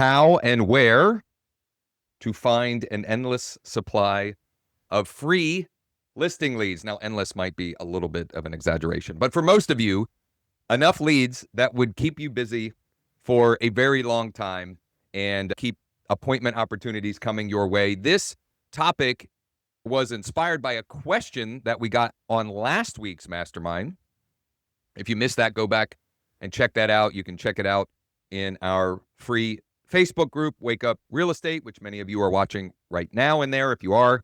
how and where to find an endless supply of free listing leads. Now, endless might be a little bit of an exaggeration, but for most of you, enough leads that would keep you busy for a very long time and keep appointment opportunities coming your way. This topic was inspired by a question that we got on last week's Mastermind. If you missed that, go back and check that out. You can check it out in our free Facebook group, Wake Up Real Estate, which many of you are watching right now in there. If you are,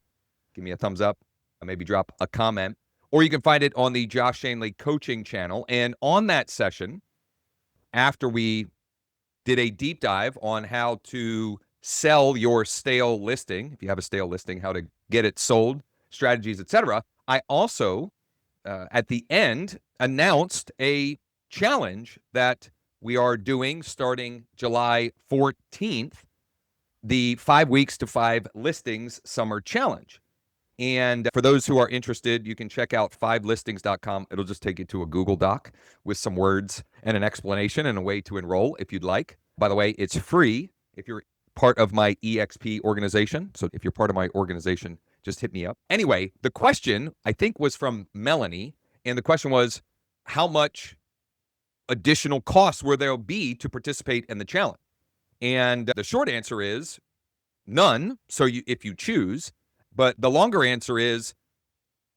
give me a thumbs up, maybe drop a comment. Or you can find it on the Josh Shanley coaching channel. And on that session, after we did a deep dive on how to sell your stale listing, if you have a stale listing, how to get it sold, strategies, etc., I also, at the end, announced a challenge that we are doing starting July 14th, the 5 weeks to 5 listings summer challenge. And for those who are interested, you can check out 5listings.com. It'll just take you to a Google Doc with some words and an explanation and a way to enroll if you'd like. By the way, it's free if you're part of my EXP organization. So if you're part of my organization, just hit me up. Anyway, the question, I think, was from Melanie. And the question was, how much additional costs will there be to participate in the challenge? And the short answer is none. So if you choose. But the longer answer is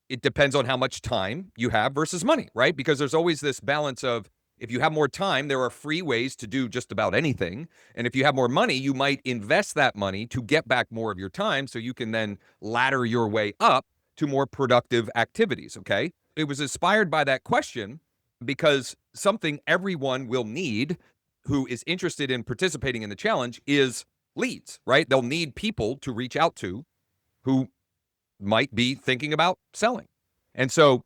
it depends on how much time you have versus money, right? Because there's always this balance of if you have more time, there are free ways to do just about anything. And if you have more money, you might invest that money to get back more of your time so you can then ladder your way up to more productive activities, okay? It was inspired by that question because something everyone will need who is interested in participating in the challenge is leads, right? They'll need people to reach out to who might be thinking about selling. And so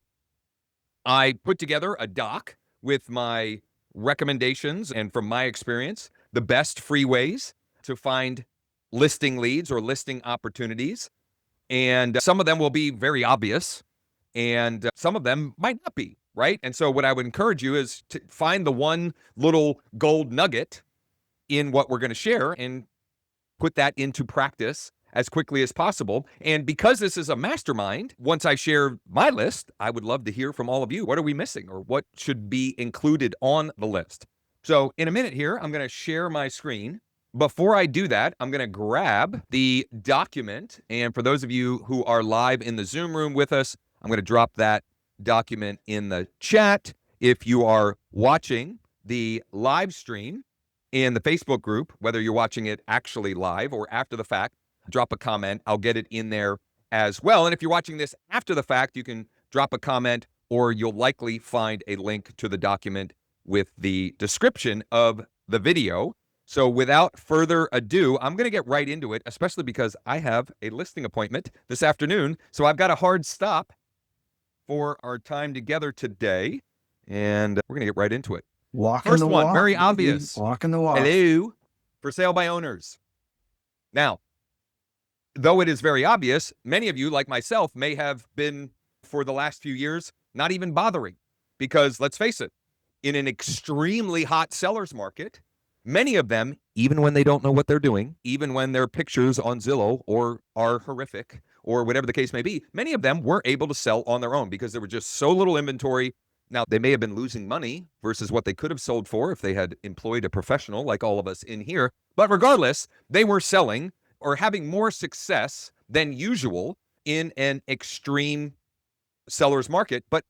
I put together a doc with my recommendations and from my experience, the best free ways to find listing leads or listing opportunities. And some of them will be very obvious and some of them might not be, right? And so what I would encourage you is to find the one little gold nugget in what we're going to share and put that into practice as quickly as possible. And because this is a mastermind, once I share my list, I would love to hear from all of you. What are we missing or what should be included on the list? So in a minute here, I'm going to share my screen. Before I do that, I'm going to grab the document. And for those of you who are live in the Zoom room with us, I'm going to drop that document in the chat. If you are watching the live stream in the Facebook group, whether you're watching it actually live or after the fact, drop a comment. I'll get it in there as well. And if you're watching this after the fact, you can drop a comment or you'll likely find a link to the document with the description of the video. So without further ado, I'm going to get right into it, especially because I have a listing appointment this afternoon. So I've got a hard stop for our time together today. And we're going to get right into it. First one, very obvious. Walking the walk. Hello, for sale by owners. Now, though it is very obvious, many of you, like myself, may have been, for the last few years, not even bothering. Because let's face it, in an extremely hot seller's market, many of them, even when they don't know what they're doing, even when their pictures on Zillow or are horrific or whatever the case may be, many of them were able to sell on their own because there were just so little inventory. Now, they may have been losing money versus what they could have sold for if they had employed a professional like all of us in here. But regardless, they were selling or having more success than usual in an extreme seller's market. But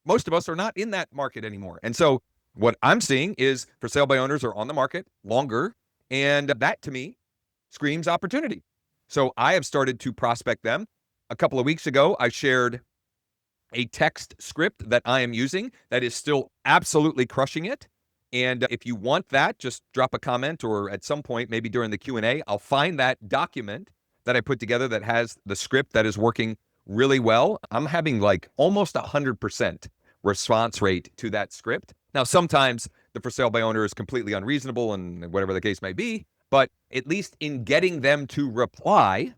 most of us are not in that market anymore. And so what I'm seeing is for sale by owners are on the market longer. And that to me screams opportunity. So I have started to prospect them. A couple of weeks ago, I shared a text script that I am using that is still absolutely crushing it. And if you want that, just drop a comment or at some point, maybe during the Q&A, I'll find that document that I put together that has the script that is working really well. I'm having like almost 100% response rate to that script. Now, sometimes the for sale by owner is completely unreasonable and whatever the case may be, but at least in getting them to reply,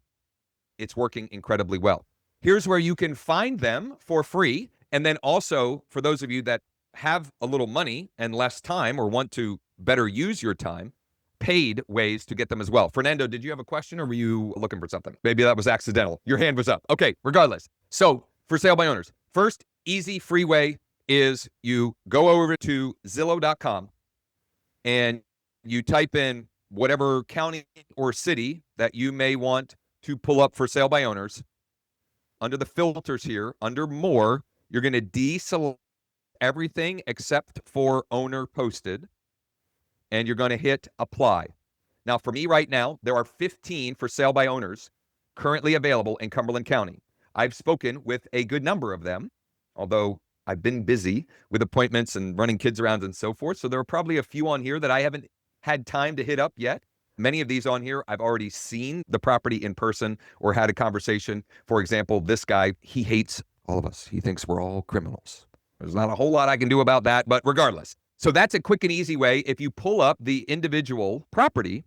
it's working incredibly well. Here's where you can find them for free. And then also for those of you that have a little money and less time or want to better use your time, paid ways to get them as well. Fernando, did you have a question or were you looking for something? Maybe that was accidental. Your hand was up. Okay, regardless. So for sale by owners, first easy free way is you go over to Zillow.com and you type in whatever county or city that you may want to pull up for sale by owners. Under the filters here, under more, you're going to deselect everything except for owner posted, and you're going to hit apply. Now, for me right now, there are 15 for sale by owners currently available in Cumberland County. I've spoken with a good number of them, although I've been busy with appointments and running kids around and so forth. So there are probably a few on here that I haven't had time to hit up yet. Many of these on here, I've already seen the property in person or had a conversation. For example, this guy, he hates all of us. He thinks we're all criminals. There's not a whole lot I can do about that, but regardless. So that's a quick and easy way. If you pull up the individual property,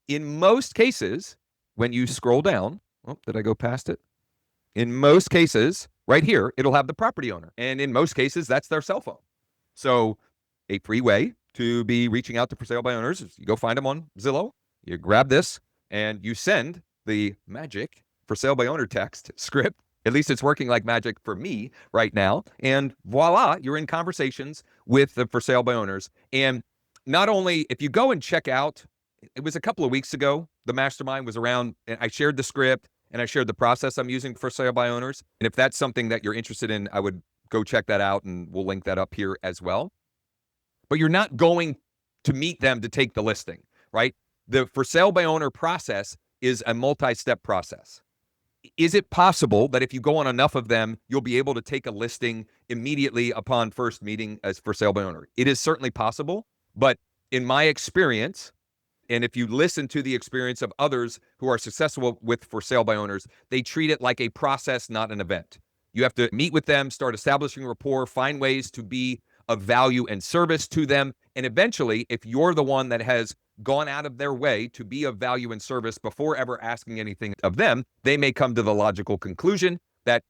in most cases, when you scroll down, oh, did I go past it? In most cases, right here, it'll have the property owner. And in most cases, that's their cell phone. So a free way to be reaching out to for sale by owners is you go find them on Zillow, you grab this, and you send the magic for sale by owner text script. At least it's working like magic for me right now. And voila, you're in conversations with the for sale by owners. And not only, if you go and check out, it was a couple of weeks ago, the Mastermind was around, and I shared the script and I shared the process I'm using for sale by owners. And if that's something that you're interested in, I would go check that out, and we'll link that up here as well. But you're not going to meet them to take the listing, right? The for sale by owner process is a multi-step process. Is it possible that if you go on enough of them, you'll be able to take a listing immediately upon first meeting as for sale by owner? It is certainly possible, but in my experience, and if you listen to the experience of others who are successful with for sale by owners, they treat it like a process, not an event. You have to meet with them, start establishing rapport, find ways to be of value and service to them. And eventually, if you're the one that has gone out of their way to be of value and service before ever asking anything of them, they may come to the logical conclusion that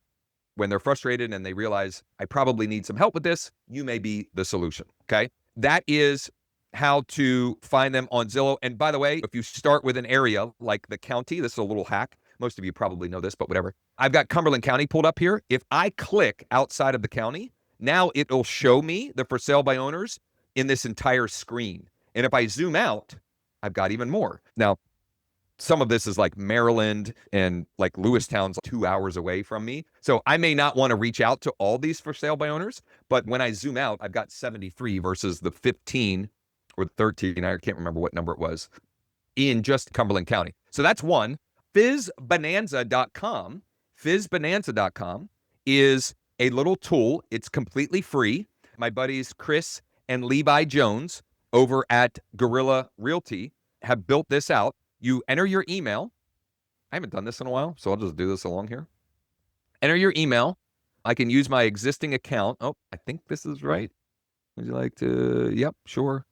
when they're frustrated and they realize, I probably need some help with this, you may be the solution, okay? That is how to find them on Zillow. And by the way, if you start with an area like the county, this is a little hack. Most of you probably know this, but whatever. I've got Cumberland County pulled up here. If I click outside of the county, now it'll show me the for sale by owners in this entire screen. And if I zoom out, I've got even more. Now, some of this is like Maryland and like Lewistown's 2 hours away from me. So I may not want to reach out to all these for sale by owners, but when I zoom out, I've got 73 versus the 15 or 13, I can't remember what number it was, in just Cumberland County. So that's one. Fizbonanza.com, Fizbonanza.com is a little tool. It's completely free. My buddies Chris and Levi Jones over at Guerrilla Realty have built this out. You enter your email. I haven't done this in a while, so I'll just do this along here. Enter your email. I can use my existing account. Oh, I think this is right. Would you like to? Yep, sure.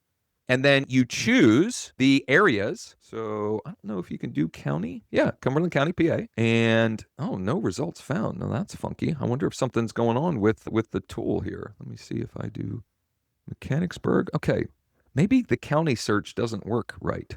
And then you choose the areas. So I don't know if you can do county. Yeah, Cumberland County, PA. And oh, no results found. Now that's funky. I wonder if something's going on with the tool here. Let me see if I do Mechanicsburg. Okay, maybe the county search doesn't work right.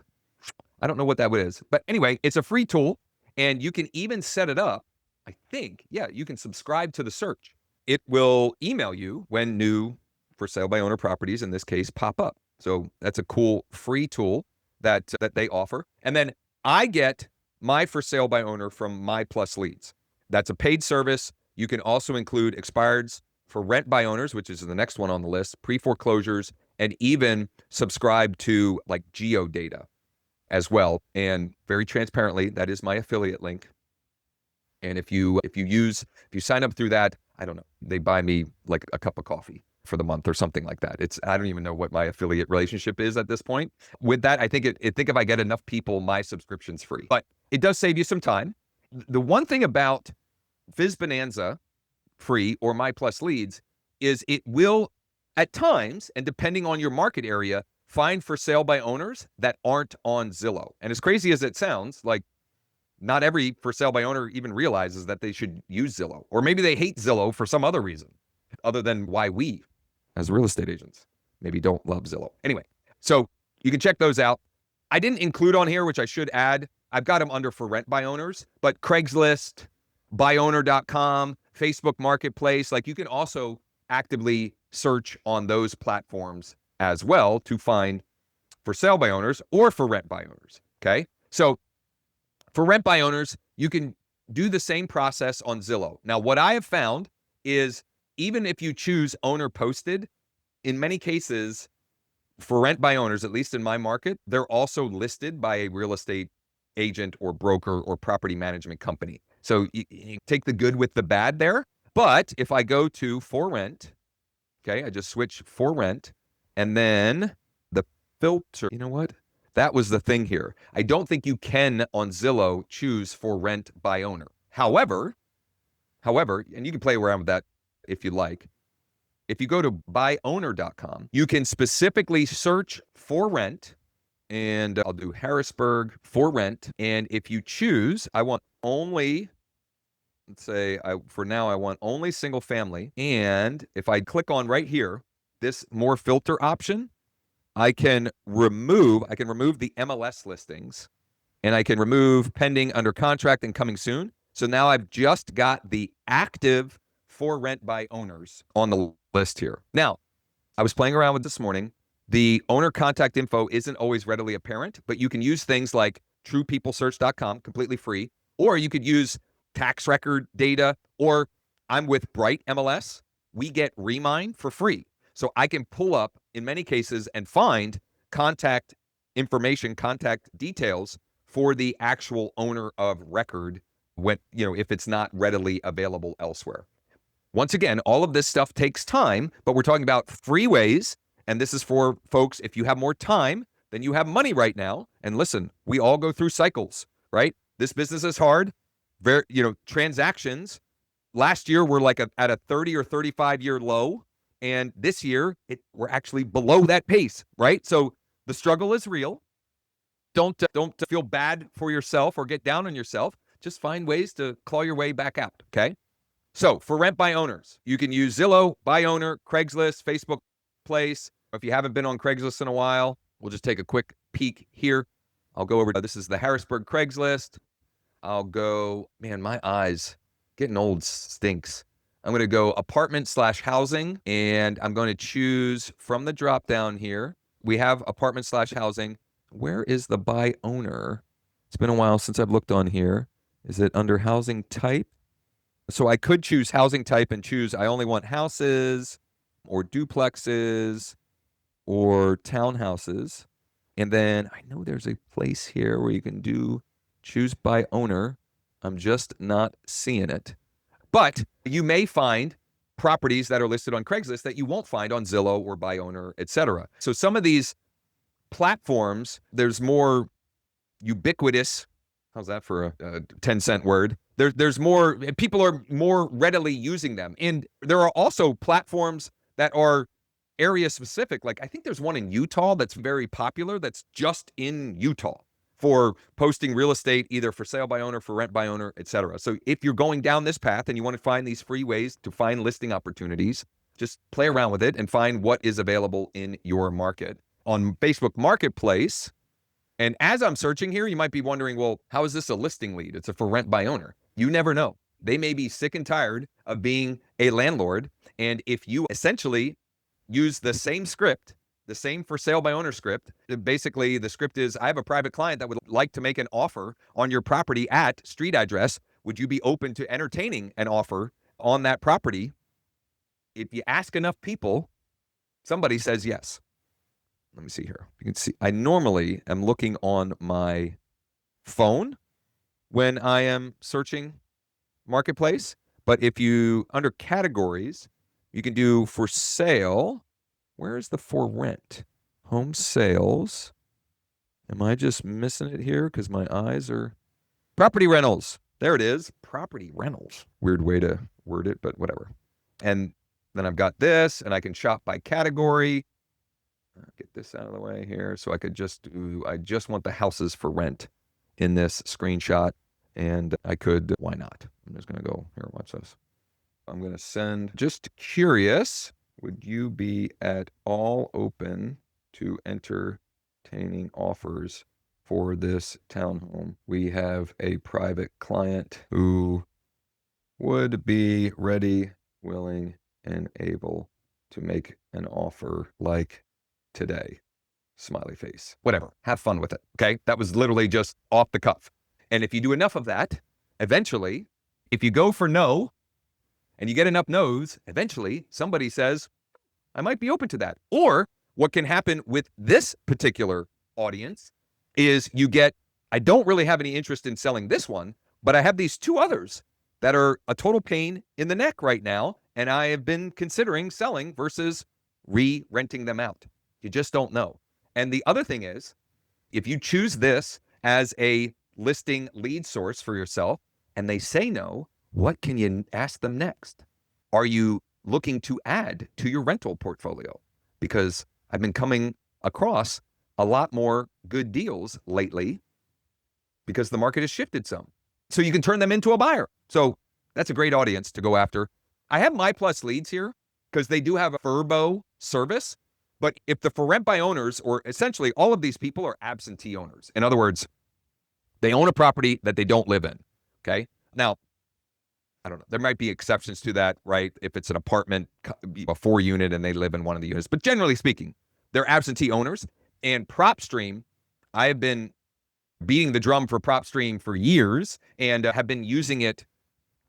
I don't know what that is. But anyway, it's a free tool, and you can even set it up. I think, yeah, you can subscribe to the search. It will email you when new for sale by owner properties, in this case, pop up. So that's a cool free tool that they offer. And then I get my for sale by owner from My Plus Leads. That's a paid service. You can also include expireds for rent by owners, which is the next one on the list, pre-foreclosures, and even subscribe to like geo data as well. And very transparently, that is my affiliate link. And if you sign up through that, I don't know, they buy me like a cup of coffee for the month or something like that. I don't even know what my affiliate relationship is at this point. With that, I think if I get enough people, my subscription's free. But it does save you some time. The one thing about Fizbonanza free or My Plus Leads is it will, at times, and depending on your market area, find for sale by owners that aren't on Zillow. And as crazy as it sounds, like not every for sale by owner even realizes that they should use Zillow. Or maybe they hate Zillow for some other reason, other than why we, as real estate agents, maybe don't love Zillow. Anyway, so you can check those out. I didn't include on here, which I should add. I've got them under for rent by owners, but Craigslist, buyowner.com, Facebook Marketplace, like you can also actively search on those platforms as well to find for sale by owners or for rent by owners. Okay. So for rent by owners, you can do the same process on Zillow. Now, what I have found is even if you choose owner posted, in many cases, for rent by owners, at least in my market, they're also listed by a real estate agent or broker or property management company. So you take the good with the bad there. But if I go to for rent, okay, I just switch for rent, and then the filter, you know what? That was the thing here. I don't think you can on Zillow choose for rent by owner. However, and you can play around with that if you like. If you go to buyowner.com, you can specifically search for rent, and I'll do Harrisburg for rent. And if you choose, I want only, let's say for now, I want only single family. And if I click on right here, this more filter option, I can remove the MLS listings, and I can remove pending, under contract, and coming soon. So now I've just got the active for rent by owners on the list here. Now, I was playing around with this morning. The owner contact info isn't always readily apparent, but you can use things like truepeoplesearch.com, completely free, or you could use tax record data, or I'm with Bright MLS. We get Remine for free. So I can pull up, in many cases, and find contact information, contact details for the actual owner of record when, if it's not readily available elsewhere. Once again, all of this stuff takes time, but we're talking about free ways. And this is for folks, if you have more time than you have money right now. And listen, we all go through cycles, right? This business is hard. Transactions last year were like at a 30 or 35 year low. And this year, we're actually below that pace, right? So the struggle is real. Don't feel bad for yourself or get down on yourself. Just find ways to claw your way back out, okay? So for rent by owners, you can use Zillow, by owner, Craigslist, Facebook Place. If you haven't been on Craigslist in a while, we'll just take a quick peek here. I'll go over, this is the Harrisburg Craigslist. I'll go, man, my eyes, getting old stinks. I'm going to go apartment/housing, and I'm going to choose from the drop down here. We have apartment/housing. Where is the by owner? It's been a while since I've looked on here. Is it under housing type? So I could choose housing type and choose I only want houses or duplexes or townhouses. And then I know there's a place here where you can choose by owner. I'm just not seeing it. But you may find properties that are listed on Craigslist that you won't find on Zillow or by owner, etc. So some of these platforms, there's more ubiquitous. How's that for a 10-cent word? There's more, people are more readily using them. And there are also platforms that are area specific. Like I think there's one in Utah that's very popular that's just in Utah for posting real estate, either for sale by owner, for rent by owner, etc. So if you're going down this path and you want to find these free ways to find listing opportunities, just play around with it and find what is available in your market. On Facebook Marketplace, and as I'm searching here, you might be wondering, well, how is this a listing lead? It's a for rent by owner. You never know. They may be sick and tired of being a landlord. And if you essentially use the same script, the same for sale by owner script, basically the script is, I have a private client that would like to make an offer on your property at street address. Would you be open to entertaining an offer on that property? If you ask enough people, somebody says yes. Let me see here. You can see I normally am looking on my phone when I am searching Marketplace. But if you, under categories, you can do for sale. Where is the for rent? Home sales. Am I just missing it here because my eyes are... Property rentals. There it is. Property rentals. Weird way to word it, but whatever. And then I've got this, and I can shop by category. Get this out of the way here. So I just want the houses for rent in this screenshot. And I could, why not? I'm just going to go here, watch this. I'm going to send, just curious, would you be at all open to entertaining offers for this townhome. We have a private client who would be ready, willing, and able to make an offer like today. Smiley face. Whatever. Have fun with it. Okay. That was literally just off the cuff. And if you do enough of that, eventually, if you go for no and you get enough no's, eventually somebody says, I might be open to that. Or what can happen with this particular audience is you get, I don't really have any interest in selling this one, but I have these two others that are a total pain in the neck right now. And I have been considering selling versus re-renting them out. You just don't know. And the other thing is, if you choose this as a listing lead source for yourself and they say no, what can you ask them next? Are you looking to add to your rental portfolio? Because I've been coming across a lot more good deals lately because the market has shifted some. So you can turn them into a buyer. So that's a great audience to go after. I have My Plus leads here because they do have a FRBO service. But if the for rent by owners, or essentially all of these people are absentee owners. In other words, they own a property that they don't live in. Okay. Now, I don't know. There might be exceptions to that, right? If it's an apartment, a 4-unit, and they live in one of the units. But generally speaking, they're absentee owners. And PropStream, I have been beating the drum for PropStream for years and have been using it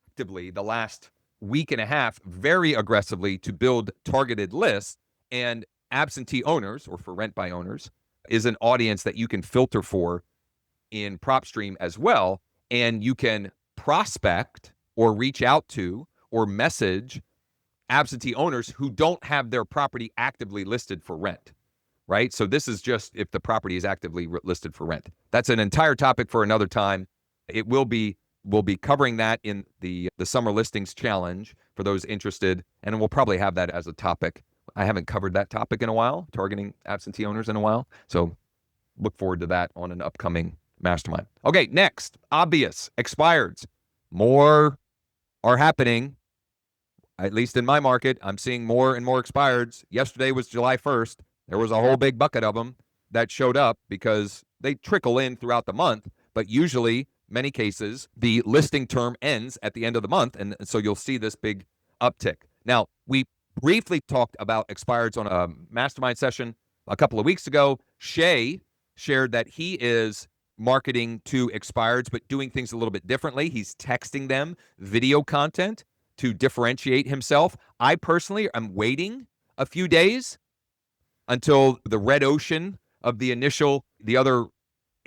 actively the last week and a half very aggressively to build targeted lists. And absentee owners, or for rent by owners, is an audience that you can filter for in PropStream as well. And you can prospect or reach out to or message absentee owners who don't have their property actively listed for rent, right? So this is just if the property is actively listed for rent. That's an entire topic for another time. We'll be covering that in the Summer Listings Challenge for those interested, and we'll probably have that as a topic. I haven't covered that topic in a while, targeting absentee owners in a while. So look forward to that on an upcoming mastermind. Okay, next, obvious, expireds. More are happening, at least in my market. I'm seeing more and more expireds. Yesterday was July 1st. There was a whole big bucket of them that showed up because they trickle in throughout the month. But usually, many cases, the listing term ends at the end of the month. And so you'll see this big uptick. Now, we briefly talked about expireds on a mastermind session a couple of weeks ago. Shay shared that he is marketing to expireds, but doing things a little bit differently. He's texting them video content to differentiate himself. I personally am waiting a few days until the red ocean of the other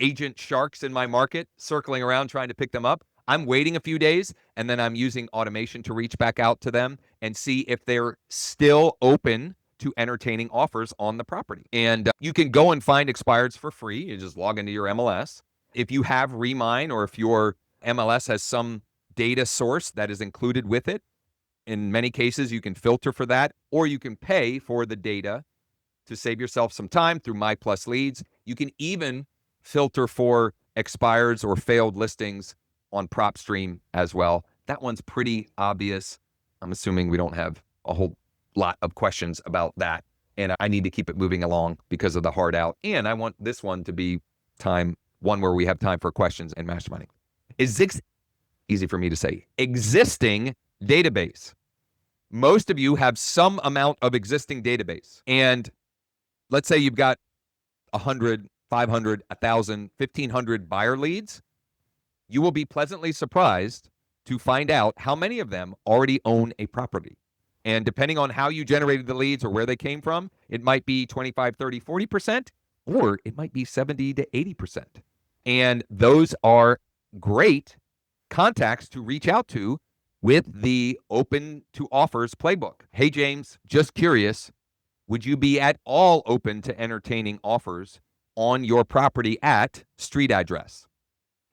agent sharks in my market circling around trying to pick them up. I'm waiting a few days, and then I'm using automation to reach back out to them and see if they're still open to entertaining offers on the property. And you can go and find expireds for free. You just log into your MLS. If you have Remine, or if your MLS has some data source that is included with it, in many cases, you can filter for that, or you can pay for the data to save yourself some time through My Plus Leads. You can even filter for expireds or failed listings on PropStream as well. That one's pretty obvious. I'm assuming we don't have a whole lot of questions about that. And I need to keep it moving along because of the hard out. And I want this one to be one where we have time for questions and masterminding. Easy for me to say, existing database. Most of you have some amount of existing database. And let's say you've got 100, 500, 1,000, 1,500 buyer leads. You will be pleasantly surprised to find out how many of them already own a property. And depending on how you generated the leads or where they came from, it might be 25, 30, 40%, or it might be 70 to 80%. And those are great contacts to reach out to with the open to offers playbook. Hey, James, just curious, would you be at all open to entertaining offers on your property at street address?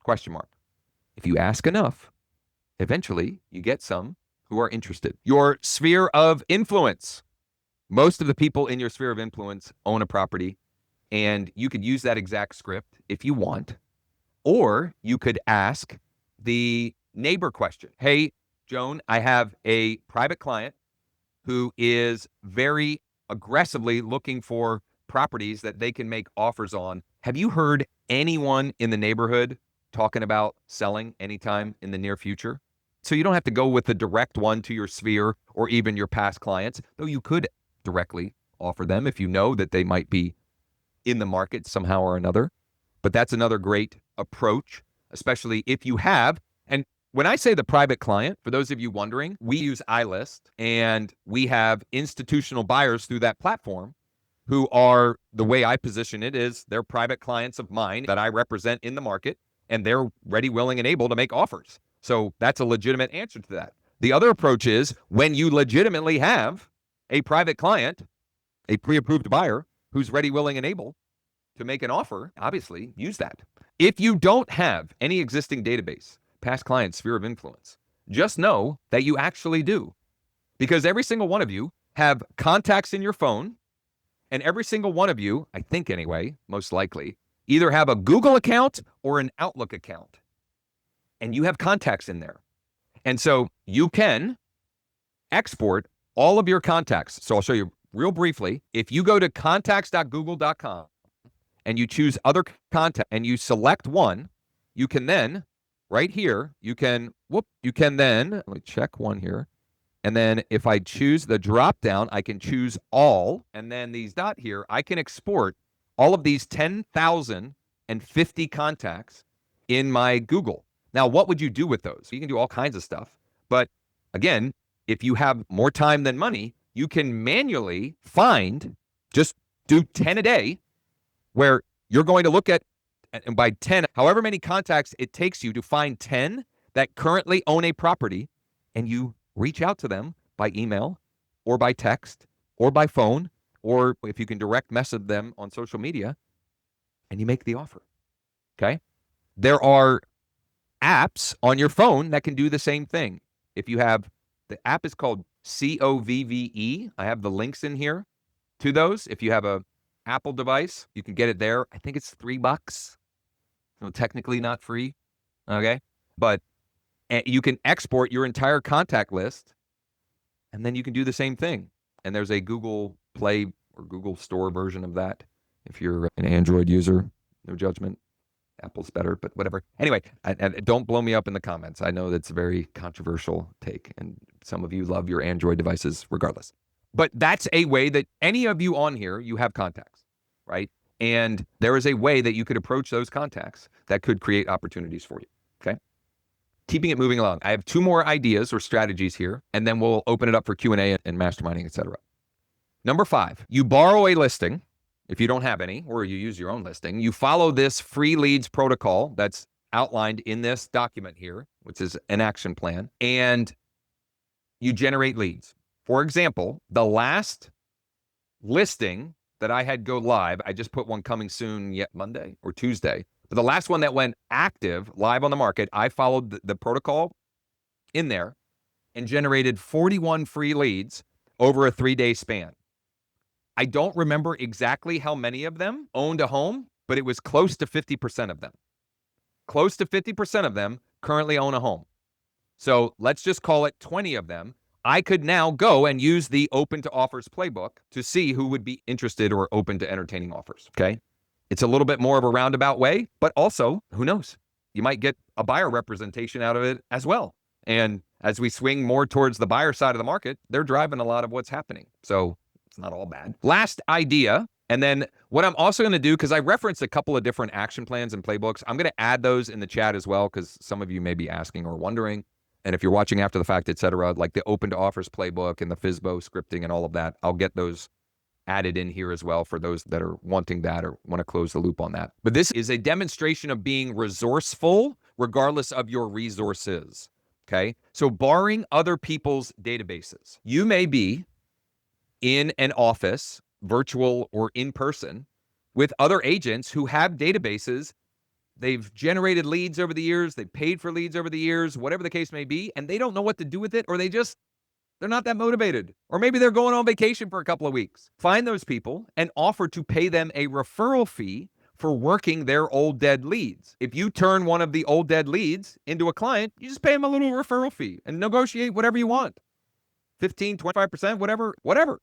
Question mark. If you ask enough, eventually you get some who are interested. Your sphere of influence. Most of the people in your sphere of influence own a property, and you could use that exact script if you want, or you could ask the neighbor question. Hey, Joan, I have a private client who is very aggressively looking for properties that they can make offers on. Have you heard anyone in the neighborhood talking about selling anytime in the near future. So you don't have to go with the direct one to your sphere or even your past clients, though you could directly offer them if you know that they might be in the market somehow or another. But that's another great approach, especially if you have. And when I say the private client, for those of you wondering, we use Ilist, and we have institutional buyers through that platform who are, the way I position it is, they're private clients of mine that I represent in the market, and they're ready, willing, and able to make offers. So that's a legitimate answer to that. The other approach is when you legitimately have a private client, a pre-approved buyer who's ready, willing, and able to make an offer, obviously use that. If you don't have any existing database, past client, sphere of influence, just know that you actually do, because every single one of you have contacts in your phone, and every single one of you, I think anyway, most likely, either have a Google account or an Outlook account, and you have contacts in there. And so you can export all of your contacts. So I'll show you real briefly. If you go to contacts.google.com and you choose other contact and you select one, you can then, right here, you can then, let me check one here. And then if I choose the drop down, I can choose all. And then these dot here, I can export all of these 10,050 contacts in my Google. Now, what would you do with those? You can do all kinds of stuff. But again, if you have more time than money, you can manually find, just do 10 a day, where you're going to look at, and by 10, however many contacts it takes you to find 10 that currently own a property, and you reach out to them by email or by text or by phone, or if you can direct message them on social media, and you make the offer. Okay? There are apps on your phone that can do the same thing. If you have, the app is called COVVE. I have the links in here to those. If you have a Apple device, you can get it there. I think it's $3. So technically not free. Okay? But you can export your entire contact list, and then you can do the same thing. And there's a Google Play or Google Store version of that. If you're an Android user, no judgment. Apple's better, but whatever. Anyway, don't blow me up in the comments. I know that's a very controversial take, and some of you love your Android devices regardless. But that's a way that any of you on here, you have contacts, right? And there is a way that you could approach those contacts that could create opportunities for you, okay? Keeping it moving along. I have 2 more ideas or strategies here, and then we'll open it up for Q&A and masterminding, etc. Number 5, you borrow a listing. If you don't have any, or you use your own listing, you follow this free leads protocol that's outlined in this document here, which is an action plan, and you generate leads. For example, the last listing that I had go live, I just put one coming soon yet Monday or Tuesday, but the last one that went active live on the market, I followed the protocol in there and generated 41 free leads over a 3-day span. I don't remember exactly how many of them owned a home, but it was close to 50% of them. Close to 50% of them currently own a home. So let's just call it 20 of them. I could now go and use the open to offers playbook to see who would be interested or open to entertaining offers, okay? It's a little bit more of a roundabout way, but also, who knows? You might get a buyer representation out of it as well. And as we swing more towards the buyer side of the market, they're driving a lot of what's happening. So it's not all bad. Last idea, and then what I'm also going to do, because I referenced a couple of different action plans and playbooks, I'm going to add those in the chat as well, because some of you may be asking or wondering. And if you're watching after the fact, et cetera, like the open to offers playbook and the FSBO scripting and all of that, I'll get those added in here as well for those that are wanting that or want to close the loop on that. But this is a demonstration of being resourceful regardless of your resources, okay? So barring other people's databases, you may be in an office, virtual or in person, with other agents who have databases. They've generated leads over the years, they've paid for leads over the years, whatever the case may be, and they don't know what to do with it, or they're not that motivated. Or maybe they're going on vacation for a couple of weeks. Find those people and offer to pay them a referral fee for working their old dead leads. If you turn one of the old dead leads into a client, you just pay them a little referral fee and negotiate whatever you want. 15, 25%, whatever.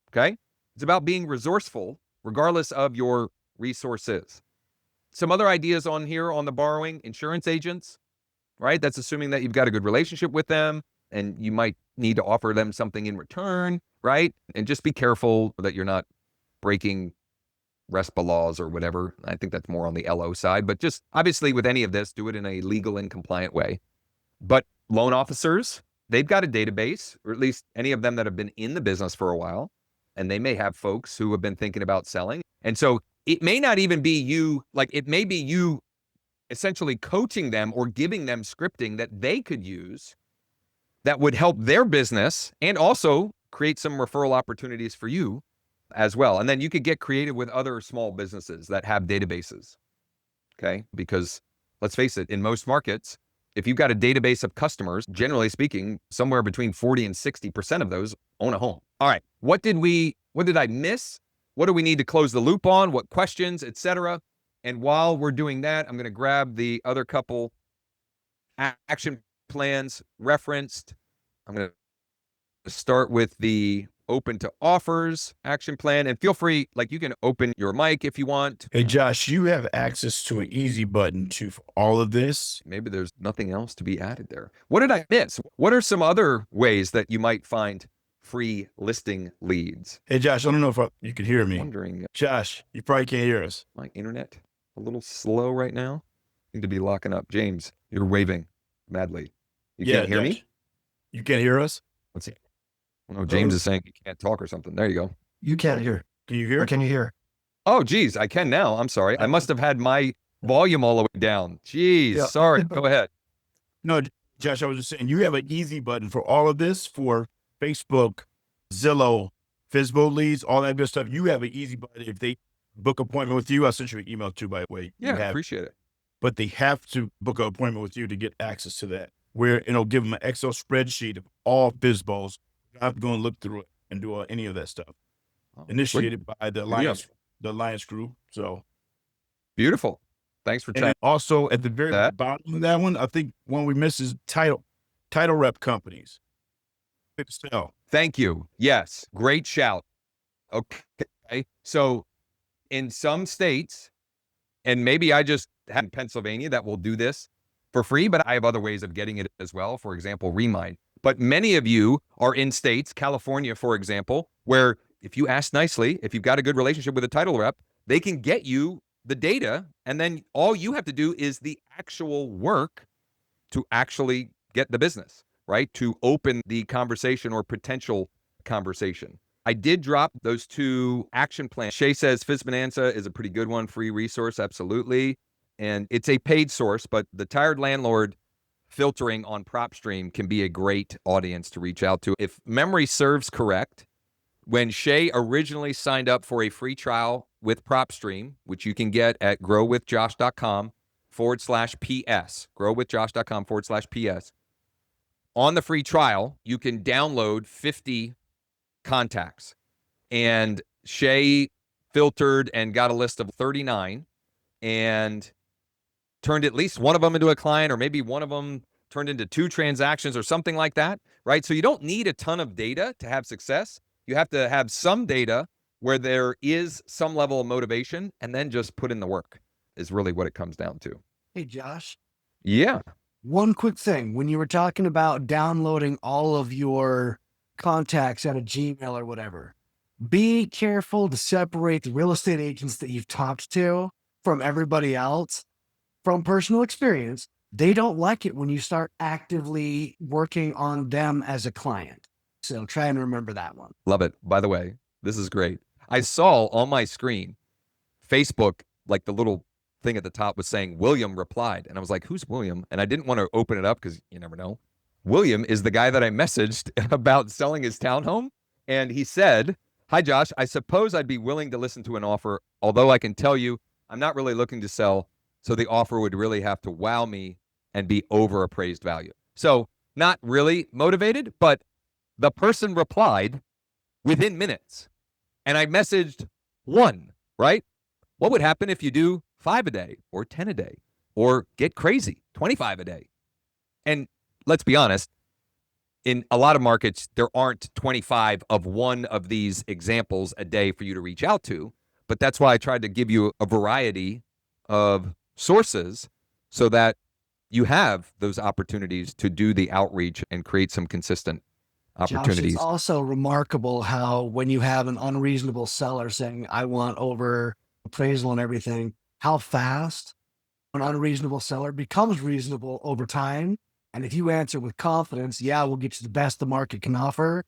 Okay? It's about being resourceful regardless of your resources. Some other ideas on here on the borrowing: insurance agents, right? That's assuming that you've got a good relationship with them and you might need to offer them something in return, right? And just be careful that you're not breaking RESPA laws or whatever. I think that's more on the LO side, but just obviously with any of this, do it in a legal and compliant way. But loan officers, they've got a database, or at least any of them that have been in the business for a while, and they may have folks who have been thinking about selling. And so it may not even be you, like it may be you essentially coaching them or giving them scripting that they could use that would help their business and also create some referral opportunities for you as well. And then you could get creative with other small businesses that have databases, okay? Because let's face it, in most markets, if you've got a database of customers, generally speaking, somewhere between 40 and 60% of those own a home. All right, what did I miss? What do we need to close the loop on? What questions, etc.? And while we're doing that, I'm going to grab the other couple action plans referenced. I'm going to start with the open to offers action plan, and feel free, like you can open your mic if you want. Hey, Josh, you have access to an easy button to all of this. Maybe there's nothing else to be added there. What did I miss? What are some other ways that you might find free listing leads? Hey, Josh, I don't know if you can hear me. Wondering, Josh, you probably can't hear us. my internet a little slow right now. Need to be locking up. James, you're waving madly. You can't hear me? You can't hear us? Let's see. Oh, no, James is saying he can't talk or something. There you go. You can't hear. Can you hear? Or can you hear? Oh, geez, I can now. I'm sorry. I must have had my volume all the way down. Jeez, Yeah. sorry. Go ahead. No, Josh, I was just saying you have an easy button for all of this for Facebook, Zillow, FSBO leads, all that good stuff. You have an easy button. If they book an appointment with you, I'll send you an email too, by the way. Yeah, appreciate it. But they have to book an appointment with you to get access to that, where it'll give them an Excel spreadsheet of all FSBOs. You have to go and look through it and do any of that stuff. Oh, Initiated by the Alliance Group. So beautiful. Thanks for and chatting. then also at the very bottom of that one, I think one we missed is title rep companies. Thank you. Yes, great shout. Okay, so in some states, and maybe I just have in Pennsylvania that will do this for free, but I have other ways of getting it as well. For example, Remind. But many of you are in states, California, for example, where if you ask nicely, if you've got a good relationship with a title rep, they can get you the data, and then all you have to do is the actual work to actually get the business, right? To open the conversation or potential conversation. I did drop those two action plans. Shay says Fizbonanza is a pretty good one, free resource, absolutely. And it's a paid source, but the Tired Landlord filtering on PropStream can be a great audience to reach out to. If memory serves correct, when Shay originally signed up for a free trial with PropStream, which you can get at growwithjosh.com/PS, growwithjosh.com/PS, on the free trial, you can download 50 contacts. And Shay filtered and got a list of 39 and turned at least one of them into a client, or maybe one of them turned into 2 transactions or something like that, right? So you don't need a ton of data to have success. You have to have some data where there is some level of motivation, and then just put in the work is really what it comes down to. Hey, Josh. Yeah. One quick thing. When you were talking about downloading all of your contacts out of Gmail or whatever, be careful to separate the real estate agents that you've talked to from everybody else. From personal experience, they don't like it when you start actively working on them as a client. So try and remember that one. Love it. By the way, this is great. I saw on my screen, Facebook, like the little thing at the top was saying William replied. And I was like, who's William? And I didn't want to open it up because you never know. William is the guy that I messaged about selling his townhome. And he said, hi, Josh, I suppose I'd be willing to listen to an offer, although I can tell you I'm not really looking to sell. So the offer would really have to wow me and be over appraised value. So not really motivated, but the person replied within minutes. And I messaged 1, right? What would happen if you do 5 a day or 10 a day or get crazy, 25 a day? And let's be honest, in a lot of markets, there aren't 25 of one of these examples a day for you to reach out to. But that's why I tried to give you a variety of sources so that you have those opportunities to do the outreach and create some consistent Josh, opportunities. it's also remarkable how when you have an unreasonable seller saying, I want over appraisal and everything, how fast an unreasonable seller becomes reasonable over time. And if you answer with confidence, yeah, we'll get you the best the market can offer.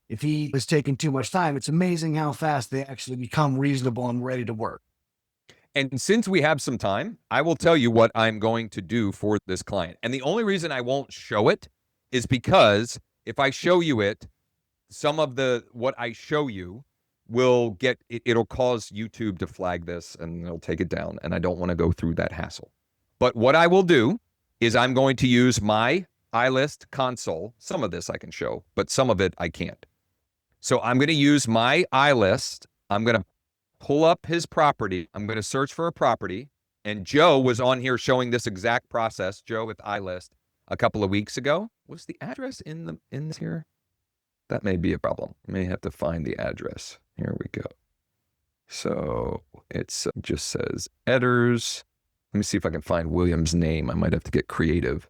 If he is taking too much time, it's amazing how fast they actually become reasonable and ready to work. And since we have some time, I will tell you what I'm going to do for this client. And the only reason I won't show it is because if I show you it, some of what I show you will it'll cause YouTube to flag this and it'll take it down. And I don't want to go through that hassle. But what I will do is I'm going to use my Ilist console. Some of this I can show, but some of it I can't. So I'm going to use my Ilist. I'm going to pull up his property. I'm going to search for a property. And Joe was on here showing this exact process, Joe with Ilist, a couple of weeks ago. Was the address in this here? That may be a problem. I may have to find the address. Here we go. So it's just says Edders. Let me see if I can find William's name. I might have to get creative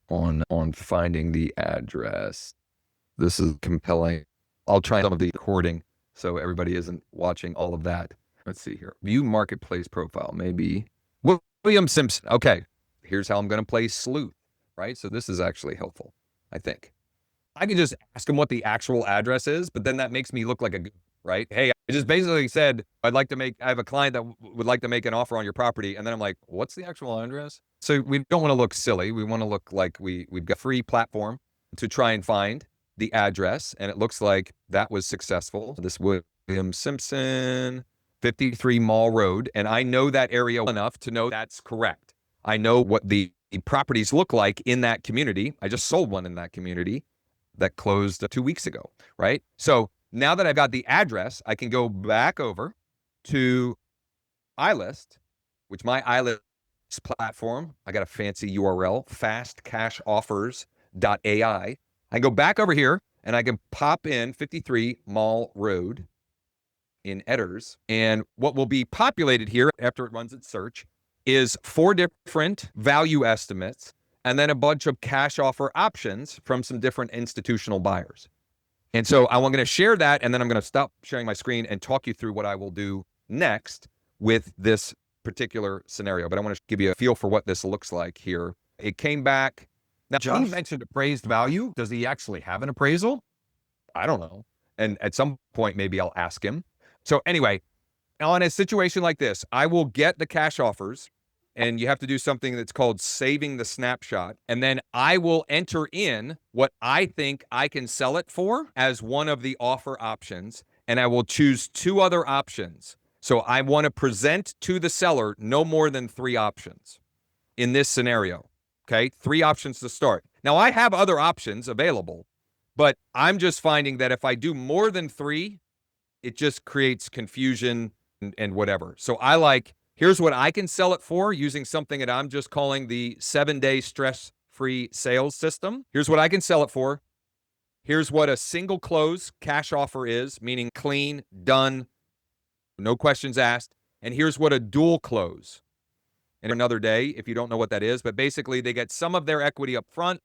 on finding the address. This is compelling. I'll try some of the recording so everybody isn't watching all of that. Let's see here. View marketplace profile. Maybe William Simpson. Okay. Here's how I'm going to play sleuth, right? So this is actually helpful, I think. I can just ask him what the actual address is, but then that makes me look like a, right? Hey, I just basically said, I have a client that would like to make an offer on your property. And then I'm like, what's the actual address? So we don't want to look silly. We want to look like we've got a free platform to try and find the address. And it looks like that was successful. This William Simpson, 53 Mall Road. And I know that area well enough to know that's correct. I know what the properties look like in that community. I just sold one in that community that closed 2 weeks ago, right? So now that I've got the address, I can go back over to Ilist, which my Ilist platform, I got a fancy URL, fastcashoffers.ai. I go back over here and I can pop in 53 Mall Road in Edders. And what will be populated here after it runs its search is 4 different value estimates and then a bunch of cash offer options from some different institutional buyers. And so I'm going to share that, and then I'm going to stop sharing my screen and talk you through what I will do next with this particular scenario. But I want to give you a feel for what this looks like here. It came back. Now, Josh? he mentioned appraised value. Does he actually have an appraisal? I don't know. And at some point, maybe I'll ask him. So anyway, on a situation like this, I will get the cash offers. And you have to do something that's called saving the snapshot. And then I will enter in what I think I can sell it for as one of the offer options. And I will choose 2 other options. So I want to present to the seller no more than 3 options in this scenario. Okay, 3 options to start. Now I have other options available, but I'm just finding that if I do more than 3, it just creates confusion and whatever. So here's what I can sell it for using something that I'm just calling the 7-day stress-free sales system. Here's what I can sell it for. Here's what a single close cash offer is, meaning clean, done, no questions asked. And here's what a dual close. And another day, if you don't know what that is, but basically they get some of their equity up front.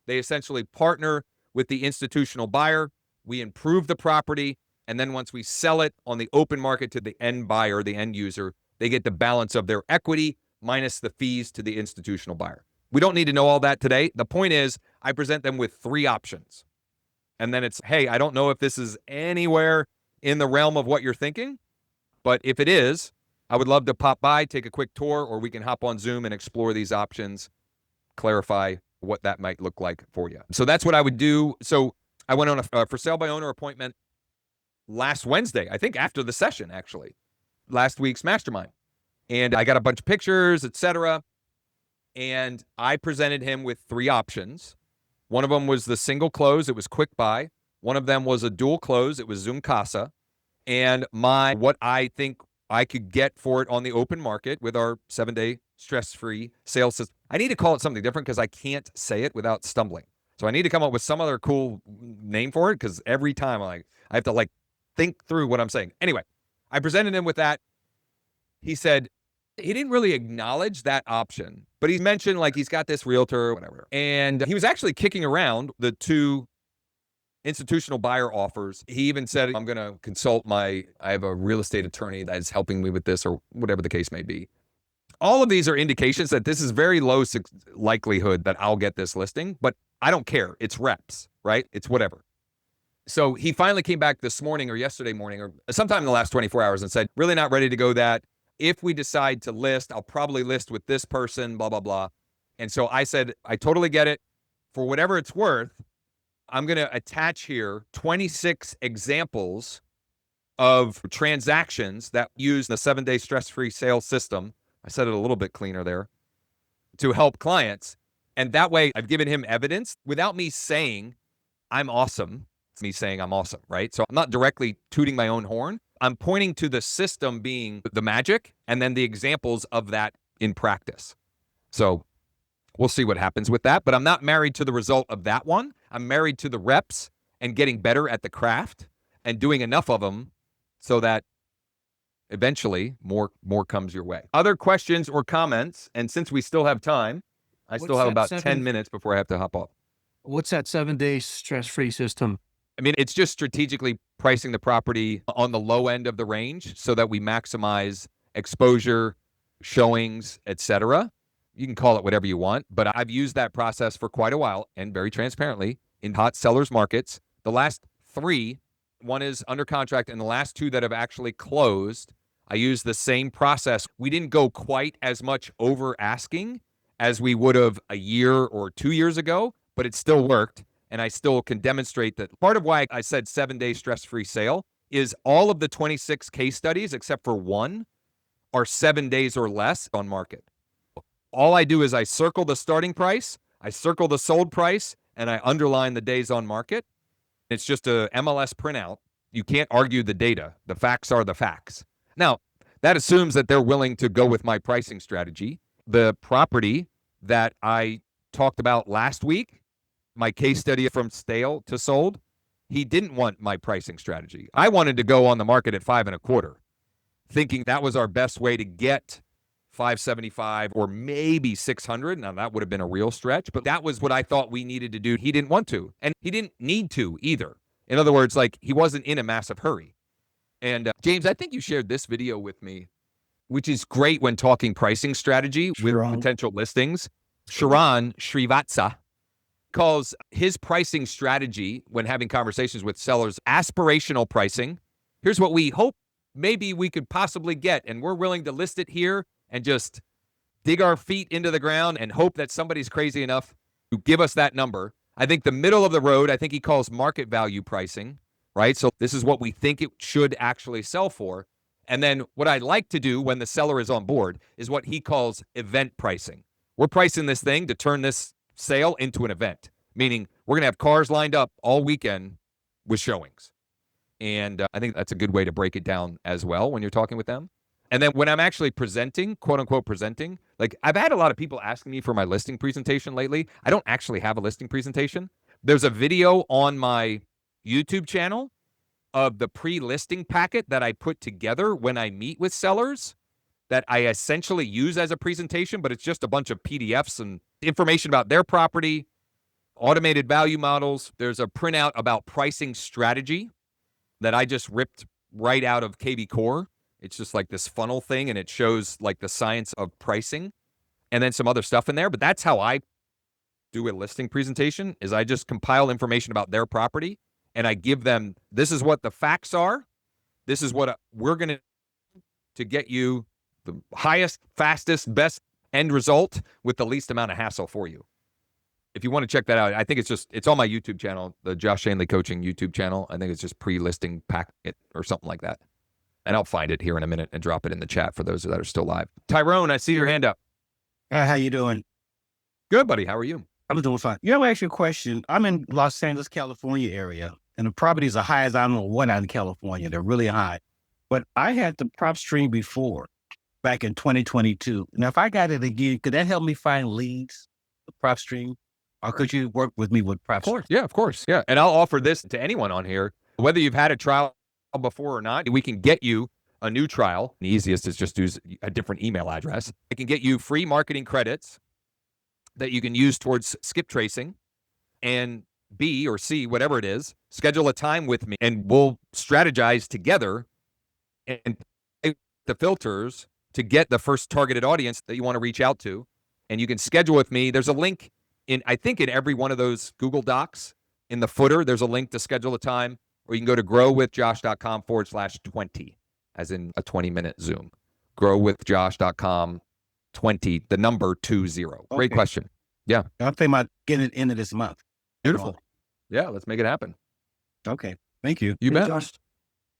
They essentially partner with the institutional buyer. We improve the property. And then once we sell it on the open market to the end buyer, the end user, they get the balance of their equity minus the fees to the institutional buyer. We don't need to know all that today. The point is, I present them with 3 options. And then it's, hey, I don't know if this is anywhere in the realm of what you're thinking, but if it is, I would love to pop by, take a quick tour, or we can hop on Zoom and explore these options, clarify what that might look like for you. So that's what I would do. So I went on a for sale by owner appointment last Wednesday, I think after the session, actually. Last week's Mastermind. And I got a bunch of pictures, etc. And I presented him with 3 options. One of them was the single close. It was quick buy. One of them was a dual close. It was Zoom Casa. And what I think I could get for it on the open market with our 7-day stress-free sales system. I need to call it something different because I can't say it without stumbling. So I need to come up with some other cool name for it because every time I have to think through what I'm saying. Anyway, I presented him with that. He said, He didn't really acknowledge that option, but he mentioned like he's got this realtor or whatever. And he was actually kicking around the 2 institutional buyer offers. He even said, I'm going to consult I have a real estate attorney that is helping me with this or whatever the case may be. All of these are indications that this is very low likelihood that I'll get this listing, but I don't care. It's reps, right? It's whatever. So he finally came back this morning or yesterday morning or sometime in the last 24 hours and said, really not ready to go that. If we decide to list, I'll probably list with this person, blah, blah, blah. And so I said, I totally get it. For whatever it's worth, I'm going to attach here 26 examples of transactions that use the 7-day stress-free sales system. I said it a little bit cleaner there, to help clients. And that way I've given him evidence without me saying I'm awesome. It's me saying I'm awesome, right? So I'm not directly tooting my own horn. I'm pointing to the system being the magic and then the examples of that in practice. So we'll see what happens with that. But I'm not married to the result of that one. I'm married to the reps and getting better at the craft and doing enough of them so that eventually more comes your way. Other questions or comments? And since we still have time, I still have about 10 minutes before I have to hop off. What's that 7-day stress-free system? I mean, it's just strategically pricing the property on the low end of the range so that we maximize exposure, showings, etc. You can call it whatever you want, but I've used that process for quite a while and very transparently in hot sellers markets. The last 3, one is under contract, and the last 2 that have actually closed, I used the same process. We didn't go quite as much over asking as we would have a year or 2 years ago, but it still worked. And I still can demonstrate that. Part of why I said 7-day stress-free sale is all of the 26 case studies, except for 1, are 7 days or less on market. All I do is I circle the starting price, I circle the sold price, and I underline the days on market. It's just a MLS printout. You can't argue the data. The facts are the facts. Now, that assumes that they're willing to go with my pricing strategy. The property that I talked about last week, my case study from stale to sold, he didn't want my pricing strategy. I wanted to go on the market at 5.25, thinking that was our best way to get 575 or maybe 600. Now that would have been a real stretch, but that was what I thought we needed to do. He didn't want to, and he didn't need to either. In other words, like he wasn't in a massive hurry. And James, I think you shared this video with me, which is great when talking pricing strategy with potential listings. Sharon Srivatsa calls his pricing strategy when having conversations with sellers aspirational pricing. Here's what we hope maybe we could possibly get, and we're willing to list it here and just dig our feet into the ground and hope that somebody's crazy enough to give us that number. I think the middle of the road, I think he calls market value pricing, right? So this is what we think it should actually sell for. And then what I'd like to do when the seller is on board is what he calls event pricing. We're pricing this thing to turn this sale into an event, meaning we're going to have cars lined up all weekend with showings. And I think that's a good way to break it down as well when you're talking with them. And then when I'm actually presenting, quote unquote presenting, like I've had a lot of people asking me for my listing presentation lately. I don't actually have a listing presentation. There's a video on my YouTube channel of the pre-listing packet that I put together when I meet with sellers that I essentially use as a presentation, but it's just a bunch of PDFs and information about their property, automated value models. There's a printout about pricing strategy that I just ripped right out of KB Core. It's just like this funnel thing, and it shows like the science of pricing and then some other stuff in there. But that's how I do a listing presentation, is I just compile information about their property and I give them, this is what the facts are. This is what we're going to get you the highest, fastest, best end result with the least amount of hassle for you. If you want to check that out, I think it's on my YouTube channel, the Josh Shanley Coaching YouTube channel. I think it's just pre-listing packet or something like that. And I'll find it here in a minute and drop it in the chat for those that are still live. Tyrone, I see your hand up. How you doing? Good, buddy. How are you? I'm doing fine. You know, I ask you a question. I'm in Los Angeles, California area, and the properties are high as I don't know what out in California. They're really high. But I had the prop stream before, back in 2022. Now, if I got it again, could that help me find leads, the prop stream? Or could you work with me with prop stream? Yeah, of course. Yeah. And I'll offer this to anyone on here, whether you've had a trial before or not. We can get you a new trial. The easiest is just use a different email address. I can get you free marketing credits that you can use towards skip tracing, and B or C, whatever it is, schedule a time with me and we'll strategize together and the filters to get the first targeted audience that you want to reach out to. And you can schedule with me. There's a link I think in every one of those Google Docs in the footer, there's a link to schedule a time, or you can go to growwithjosh.com/20, as in a 20-minute Zoom. Growwithjosh.com 20, the number 20. Great question. Yeah. I'm thinking about getting it into this month. Beautiful. Yeah, let's make it happen. Okay. Thank you. You Hey, bet. Josh,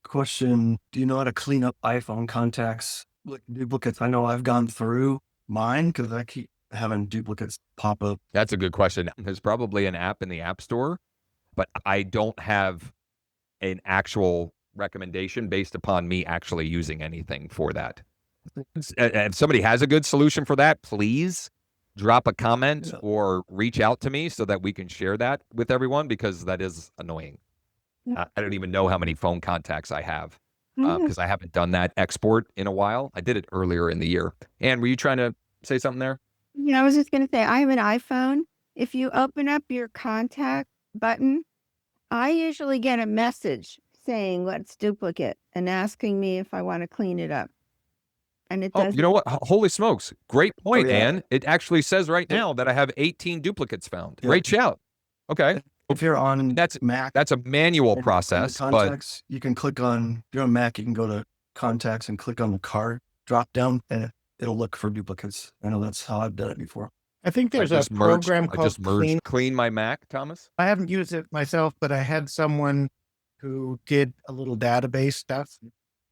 question. Do you know how to clean up iPhone contacts, like duplicates? I know I've gone through mine because I keep having duplicates pop up. That's a good question. There's probably an app in the App Store, but I don't have an actual recommendation based upon me actually using anything for that. If somebody has a good solution for that, please drop a comment or reach out to me so that we can share that with everyone, because that is annoying. I don't even know how many phone contacts I have because I haven't done that export in a while. I did it earlier in the year. Ann, were you trying to say something there? I was just going to say, I have an iPhone. If you open up your contact button, I usually get a message saying what's duplicate and asking me if I want to clean it up. And it does. You know what? Holy smokes. Great point, yeah. Ann. It actually says right now that I have 18 duplicates found. Yeah. Great shout. Okay. If you're on That's Mac, That's a manual and process, but contacts, you can click on, if you're on Mac, you can go to contacts and click on the card drop down and it'll look for duplicates. I know that's how I've done it before. I think there's I a just merged, program I called just merged Clean. Clean My Mac, Thomas. I haven't used it myself, but I had someone who did a little database stuff.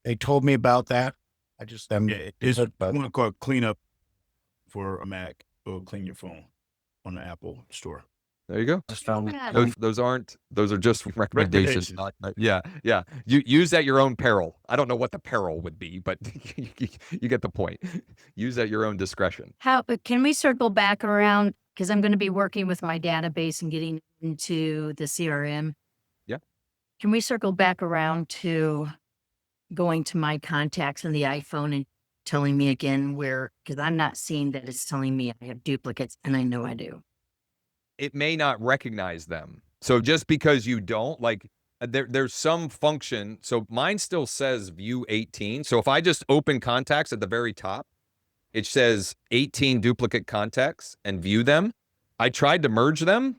They told me about that. I just it's one called Cleanup for a Mac. It'll clean your phone on the Apple Store. There you go. Just found Yeah. Those are just recommendations. Yeah. You use at your own peril. I don't know what the peril would be, but you get the point. Use at your own discretion. Can we circle back around? Because I'm going to be working with my database and getting into the CRM. Yeah. Can we circle back around to going to my contacts on the iPhone and telling me again where, because I'm not seeing that it's telling me I have duplicates, and I know I do. It may not recognize them. So just because you don't, like, there's some function. So mine still says view 18. So if I just open contacts at the very top, it says 18 duplicate contacts and view them. I tried to merge them.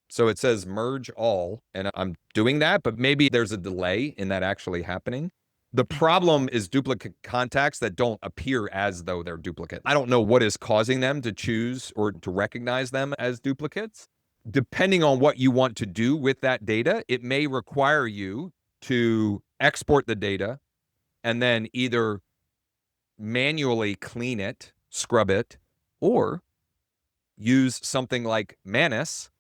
So it says merge all, and I'm doing that, but maybe there's a delay in that actually happening. The problem is duplicate contacts that don't appear as though they're duplicate. I don't know what is causing them to choose or to recognize them as duplicates. Depending on what you want to do with that data, it may require you to export the data and then either manually clean it, scrub it, or use something like Manus,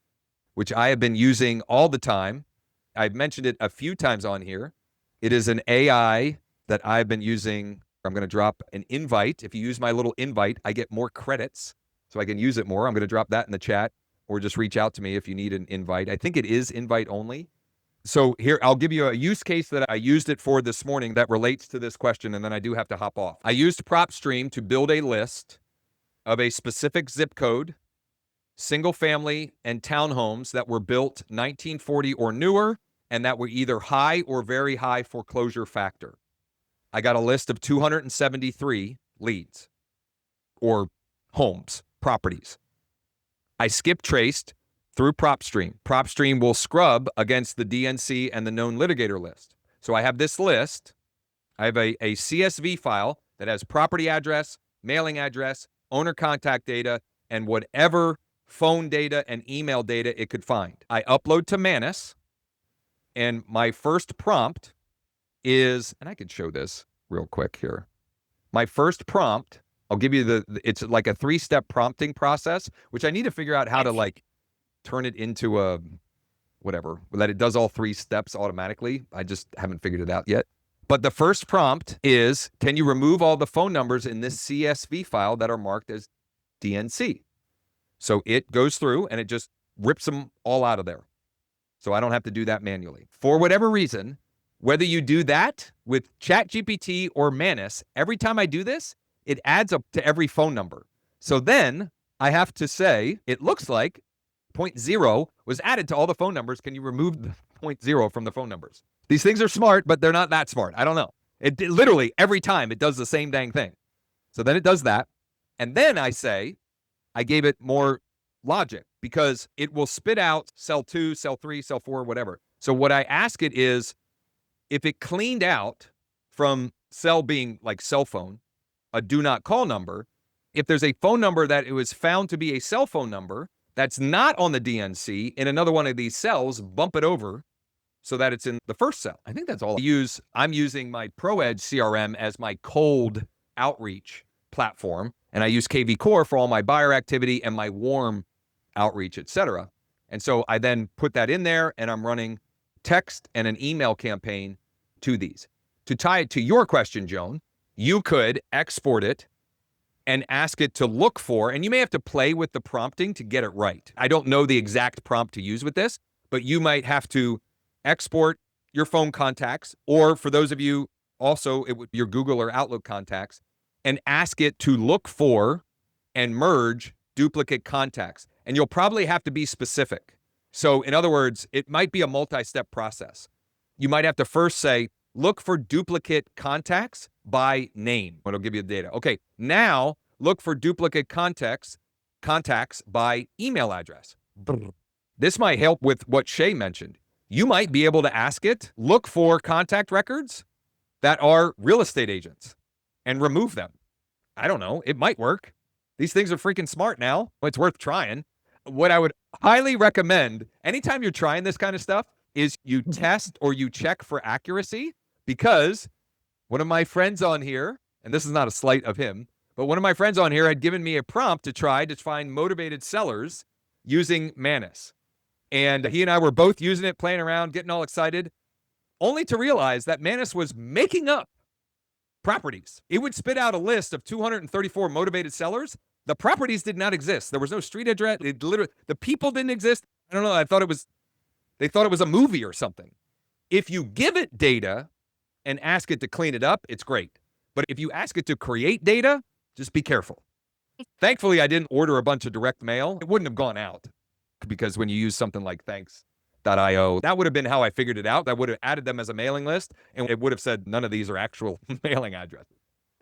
which I have been using all the time. I've mentioned it a few times on here. It is an AI that I've been using. I'm going to drop an invite. If you use my little invite, I get more credits, so I can use it more. I'm going to drop that in the chat, or just reach out to me if you need an invite. I think it is invite only. So here, I'll give you a use case that I used it for this morning that relates to this question, and then I do have to hop off. I used PropStream to build a list of a specific zip code, single family and townhomes that were built 1940 or newer, and that were either high or very high foreclosure factor. I got a list of 273 leads or homes, properties. I skip traced through PropStream. PropStream will scrub against the DNC and the known litigator list. So I have this list. I have a CSV file that has property address, mailing address, owner contact data, and whatever phone data and email data it could find. I upload to Manus. And my first prompt is, and I can show this real quick here. My first prompt, I'll give you it's like a 3-step prompting process, which I need to figure out how to like turn it into a whatever, that it does all 3 steps automatically. I just haven't figured it out yet. But the first prompt is, can you remove all the phone numbers in this CSV file that are marked as DNC? So it goes through and it just rips them all out of there. So I don't have to do that manually. For whatever reason, Whether you do that with ChatGPT or Manus, every time I do this, it adds up to every phone number. So then I have to say, it looks like 0.0 was added to all the phone numbers. Can you remove the 0.0 from the phone numbers? These things are smart, but they're not that smart. I don't know. It literally every time it does the same dang thing. So then it does that. And then I say, I gave it more logic because it will spit out cell 2, cell 3, cell 4, whatever. So what I ask it is, if it cleaned out from cell being like cell phone, a do not call number, if there's a phone number that it was found to be a cell phone number that's not on the DNC in another one of these cells, bump it over so that it's in the first cell. I think that's all I use. I'm using my ProEdge CRM as my cold outreach platform, and I use KV Core for all my buyer activity and my warm outreach, etc. And so I then put that in there, and I'm running text and an email campaign to these. To tie it to your question, Joan, you could export it and ask it to look for, and you may have to play with the prompting to get it right. I don't know the exact prompt to use with this, but you might have to export your phone contacts, or for those of you also, it would your Google or Outlook contacts, and ask it to look for and merge duplicate contacts. And you'll probably have to be specific. So in other words, it might be a multi-step process. You might have to first say, look for duplicate contacts by name. It'll give you the data. Okay, now look for duplicate contacts by email address. This might help with what Shay mentioned. You might be able to ask it, look for contact records that are real estate agents and remove them. I don't know. It might work. These things are freaking smart now. It's worth trying. What I would highly recommend anytime you're trying this kind of stuff is you test or you check for accuracy, because one of my friends on here, and this is not a slight of him, but one of my friends on here had given me a prompt to try to find motivated sellers using Manus. And he and I were both using it, playing around, getting all excited, only to realize that Manus was making up properties. It would spit out a list of 234 motivated sellers. The properties did not exist. There was no street address. It literally, the people didn't exist. I don't know. They thought it was a movie or something. If you give it data and ask it to clean it up, it's great. But if you ask it to create data, just be careful. Thankfully, I didn't order a bunch of direct mail. It wouldn't have gone out, because when you use something like thanks.io, that would have been how I figured it out. I would have added them as a mailing list, and it would have said none of these are actual mailing addresses.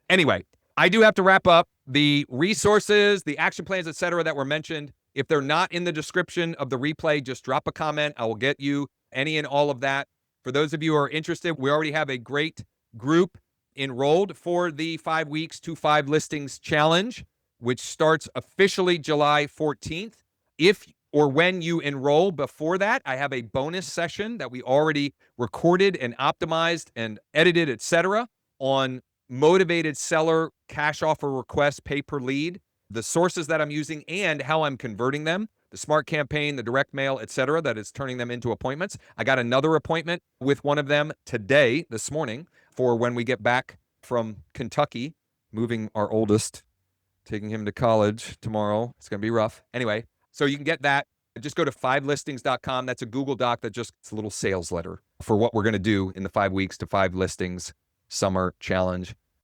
Anyway, I do have to wrap up. The resources, the action plans, etc., that were mentioned, if they're not in the description of the replay, just drop a comment. I will get you any and all of that. For those of you who are interested, we already have a great group enrolled for the 5 weeks to 5 listings challenge, which starts officially July 14th. If or when you enroll before that, I have a bonus session that we already recorded and optimized and edited, etc., on motivated seller cash offer requests pay per lead, the sources that I'm using and how I'm converting them, the smart campaign, the direct mail, etc., that is turning them into appointments. I got another appointment with one of them today, this morning, for when we get back from Kentucky, moving our oldest, taking him to college tomorrow. It's going to be rough. Anyway, so you can get that. Just go to 5listings.com. That's a Google Doc it's a little sales letter for what we're going to do in the 5 weeks to 5 listings summer challenge.